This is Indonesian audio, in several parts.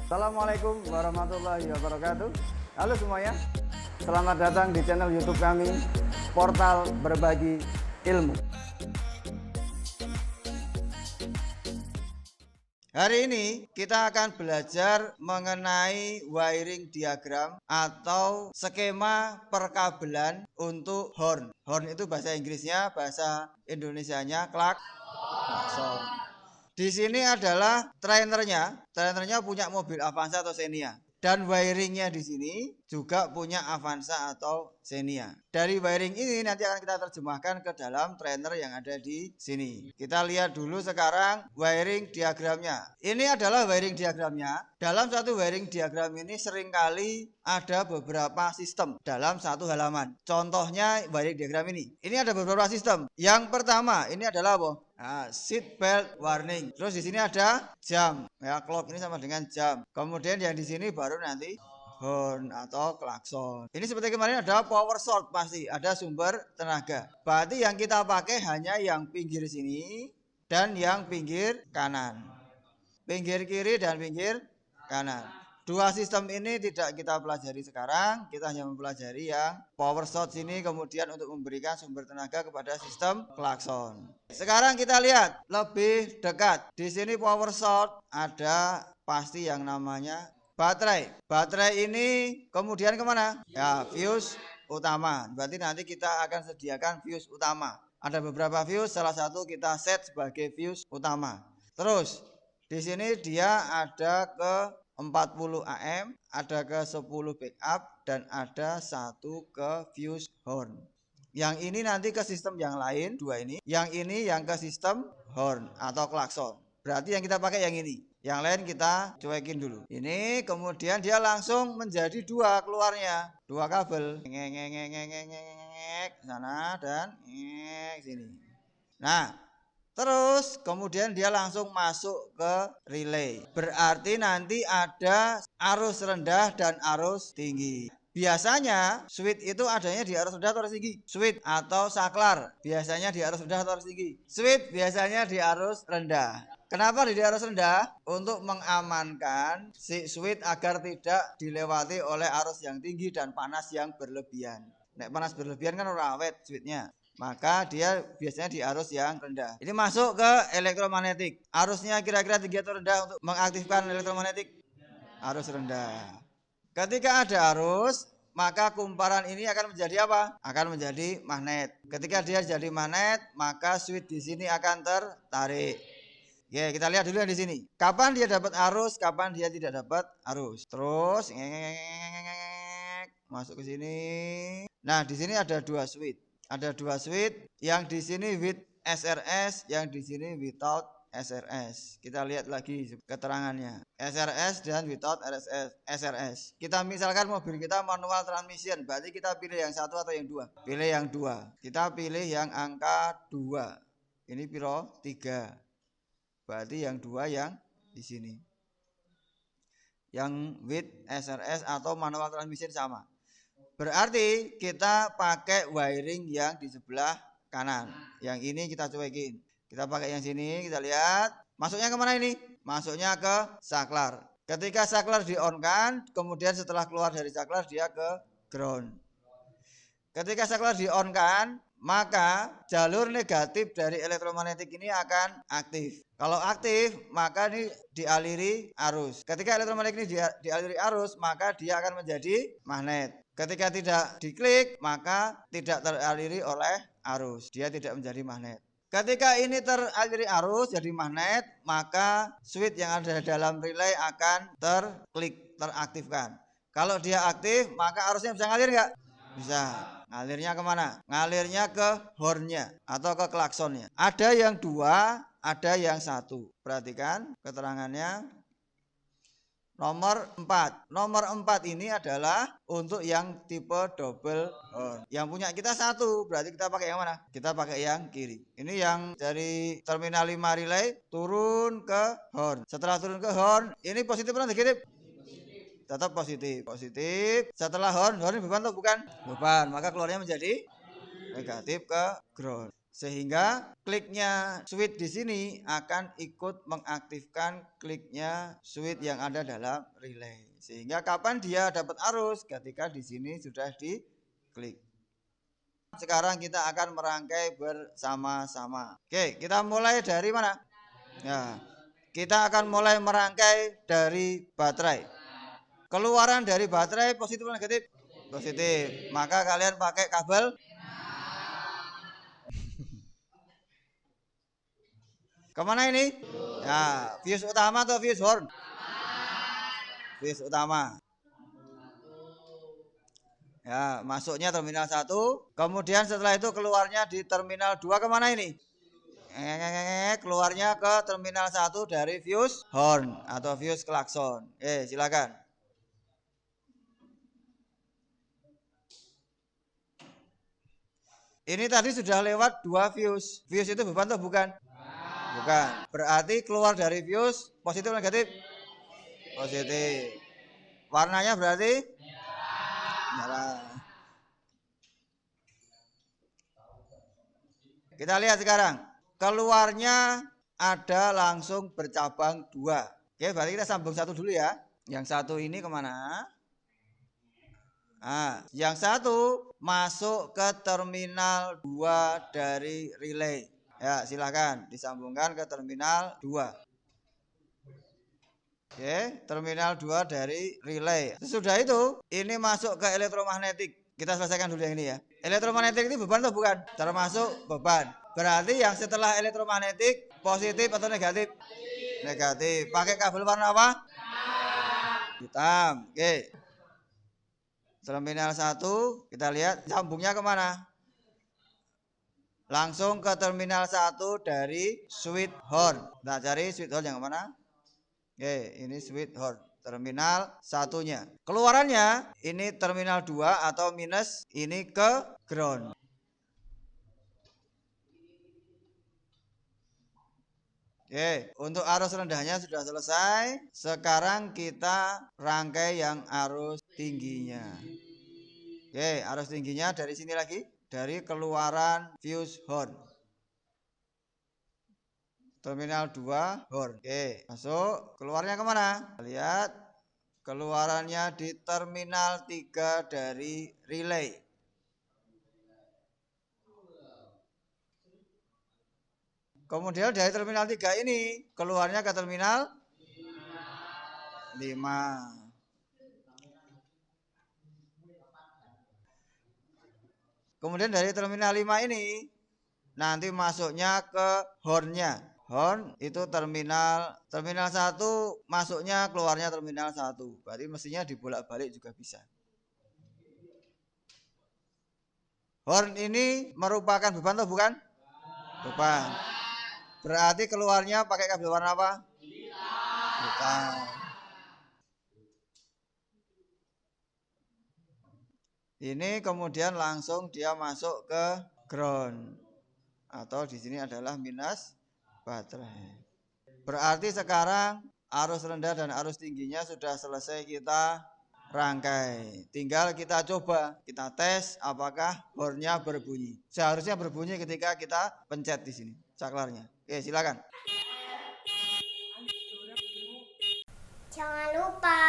Assalamualaikum warahmatullahi wabarakatuh. Halo semuanya, selamat datang di channel YouTube kami, Portal Berbagi Ilmu. Hari ini kita akan belajar mengenai wiring diagram atau skema perkabelan untuk horn. Horn itu bahasa Inggrisnya, bahasa Indonesianya klakson. Di sini adalah trainernya. Trainernya punya mobil Avanza atau Xenia. Dan wiringnya di sini juga punya Avanza atau Xenia. Dari wiring ini nanti akan kita terjemahkan ke dalam trainer yang ada di sini. Kita lihat dulu sekarang wiring diagramnya. Ini adalah wiring diagramnya. Dalam satu wiring diagram ini seringkali ada beberapa sistem dalam satu halaman. Contohnya wiring diagram ini. Ini ada beberapa sistem. Yang pertama ini adalah apa? Nah, seat belt warning. Terus di sini ada jam. Ya, clock ini sama dengan jam. Kemudian yang di sini baru nanti horn atau klakson. Ini seperti kemarin ada power source, pasti ada sumber tenaga. Berarti yang kita pakai hanya yang pinggir sini dan yang pinggir kanan. Pinggir kiri dan pinggir kanan. Dua sistem ini tidak kita pelajari sekarang, kita hanya mempelajari yang power source ini kemudian untuk memberikan sumber tenaga kepada sistem klakson. Sekarang kita lihat lebih dekat. Di sini power source ada pasti yang namanya baterai. Baterai ini kemudian kemana? Ya, fuse utama. Berarti nanti kita akan sediakan fuse utama. Ada beberapa fuse, salah satu kita set sebagai fuse utama. Terus di sini dia ada ke 40 AM, ada ke 10 backup, dan ada satu ke fuse horn. Yang ini nanti ke sistem yang lain, dua ini. Yang ini yang ke sistem horn atau klakson. Berarti yang kita pakai yang ini. Yang lain kita cuekin dulu. Ini kemudian dia langsung menjadi dua keluarnya. Dua kabel. Sana dan sini. Nah, terus kemudian dia langsung masuk ke relay. Berarti nanti ada arus rendah dan arus tinggi. Biasanya switch itu adanya di arus rendah atau arus tinggi? Switch atau saklar biasanya di arus rendah atau arus tinggi? Switch biasanya di arus rendah. Kenapa di arus rendah? Untuk mengamankan si switch agar tidak dilewati oleh arus yang tinggi dan panas yang berlebihan. Nek panas berlebihan kan ora awet switchnya. Maka dia biasanya di arus yang rendah. Ini masuk ke elektromagnetik. Arusnya kira-kira tinggi atau rendah untuk mengaktifkan elektromagnetik? Arus rendah. Ketika ada arus, maka kumparan ini akan menjadi apa? Akan menjadi magnet. Ketika dia jadi magnet, maka switch di sini akan tertarik. Oke, kita lihat dulu yang di sini. Kapan dia dapat arus, kapan dia tidak dapat arus. Terus masuk ke sini. Nah, di sini ada dua switch. Ada dua switch, yang di sini with SRS, yang di sini without SRS. Kita lihat lagi keterangannya. SRS dan without SRS. Kita misalkan mobil kita manual transmission, berarti kita pilih yang satu atau yang dua? Pilih yang dua. Kita pilih yang angka 2. Ini piro? 3. Berarti yang 2 yang di sini. Yang with SRS atau manual transmission sama. Berarti kita pakai wiring yang di sebelah kanan. Yang ini kita cuekin. Kita pakai yang sini, kita lihat. Masuknya kemana ini? Masuknya ke saklar. Ketika saklar di-on-kan, kemudian setelah keluar dari saklar dia ke ground. Ketika saklar di-on-kan, maka jalur negatif dari elektromagnetik ini akan aktif. Kalau aktif, maka ini dialiri arus. Ketika elektromagnetik ini dialiri arus, maka dia akan menjadi magnet. Ketika tidak diklik, maka tidak teraliri oleh arus. Dia tidak menjadi magnet. Ketika ini teraliri arus jadi magnet, maka switch yang ada dalam relay akan terklik, teraktifkan. Kalau dia aktif, maka arusnya bisa ngalir nggak? Bisa. Ngalirnya kemana? Ngalirnya ke hornnya atau ke klaksonnya. Ada yang 2, ada yang 1. Perhatikan keterangannya. Nomor 4. Nomor 4 ini adalah untuk yang tipe double horn. Yang punya kita 1, berarti kita pakai yang mana? Kita pakai yang kiri. Ini yang dari terminal 5 relay turun ke horn. Setelah turun ke horn, ini positif atau negatif? Tetap positif. Positif. Setelah horn beban atau bukan? Beban. Maka keluarnya menjadi negatif ke ground. Sehingga kliknya switch di sini akan ikut mengaktifkan kliknya switch yang ada dalam relay. Sehingga kapan dia dapat arus? Ketika di sini sudah diklik. Sekarang kita akan merangkai bersama-sama. Oke, kita mulai dari mana? Ya, kita akan mulai merangkai dari baterai. Keluaran dari baterai positif atau negatif? Positif. Maka kalian pakai kabel. Kemana ini? Ya, fuse utama atau fuse horn? Fuse utama. Ya, masuknya terminal 1. Kemudian setelah itu keluarnya di terminal 2 kemana ini? Keluarnya ke terminal 1 dari fuse horn atau fuse klakson. Silakan. Ini tadi sudah lewat 2 fuse. Fuse itu beban atau bukan? Bukan. Berarti keluar dari fuse positif atau negatif? Positif. Warnanya berarti merah. Kita lihat sekarang. Keluarnya ada langsung bercabang 2. Oke, berarti kita sambung satu dulu ya. Yang satu ini kemana? Nah, yang satu masuk ke terminal 2 dari relay. Ya, silakan disambungkan ke terminal 2. Oke, terminal 2 dari relay. Sesudah itu, ini masuk ke elektromagnetik. Kita selesaikan dulu yang ini ya. Elektromagnetik ini beban atau bukan? Termasuk beban. Berarti yang setelah elektromagnetik positif atau negatif? Negatif. Pakai kabel warna apa? Hitam. Oke. Terminal 1, kita lihat sambungnya kemana? Langsung ke terminal 1 dari switch horn. Nah, cari switch horn yang mana? Oke, ini switch horn. Terminal 1-nya. Keluarannya, ini terminal 2 atau minus, ini ke ground. Oke, untuk arus rendahnya sudah selesai. Sekarang kita rangkai yang arus tingginya. Oke, arus tingginya dari sini lagi. Dari keluaran fuse horn. Terminal 2 horn. Oke, masuk. Keluarnya kemana? Lihat. Keluarannya di terminal 3 dari relay. Kemudian dari terminal 3 ini keluarnya ke terminal 5. Kemudian dari terminal 5 ini nanti masuknya ke hornnya. Horn itu terminal 1 masuknya keluarnya terminal 1. Berarti mestinya dibolak-balik juga bisa. Horn ini merupakan beban atau bukan? Beban. Berarti keluarnya pakai kabel warna apa? Hitam. Ini kemudian langsung dia masuk ke ground. Atau di sini adalah minus baterai. Berarti sekarang arus rendah dan arus tingginya sudah selesai kita rangkai. Tinggal kita coba, kita tes apakah hornnya berbunyi. Seharusnya berbunyi ketika kita pencet di sini saklarnya. Oke, silakan. Jangan lupa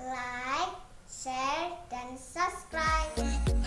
like, share, dan subscribe.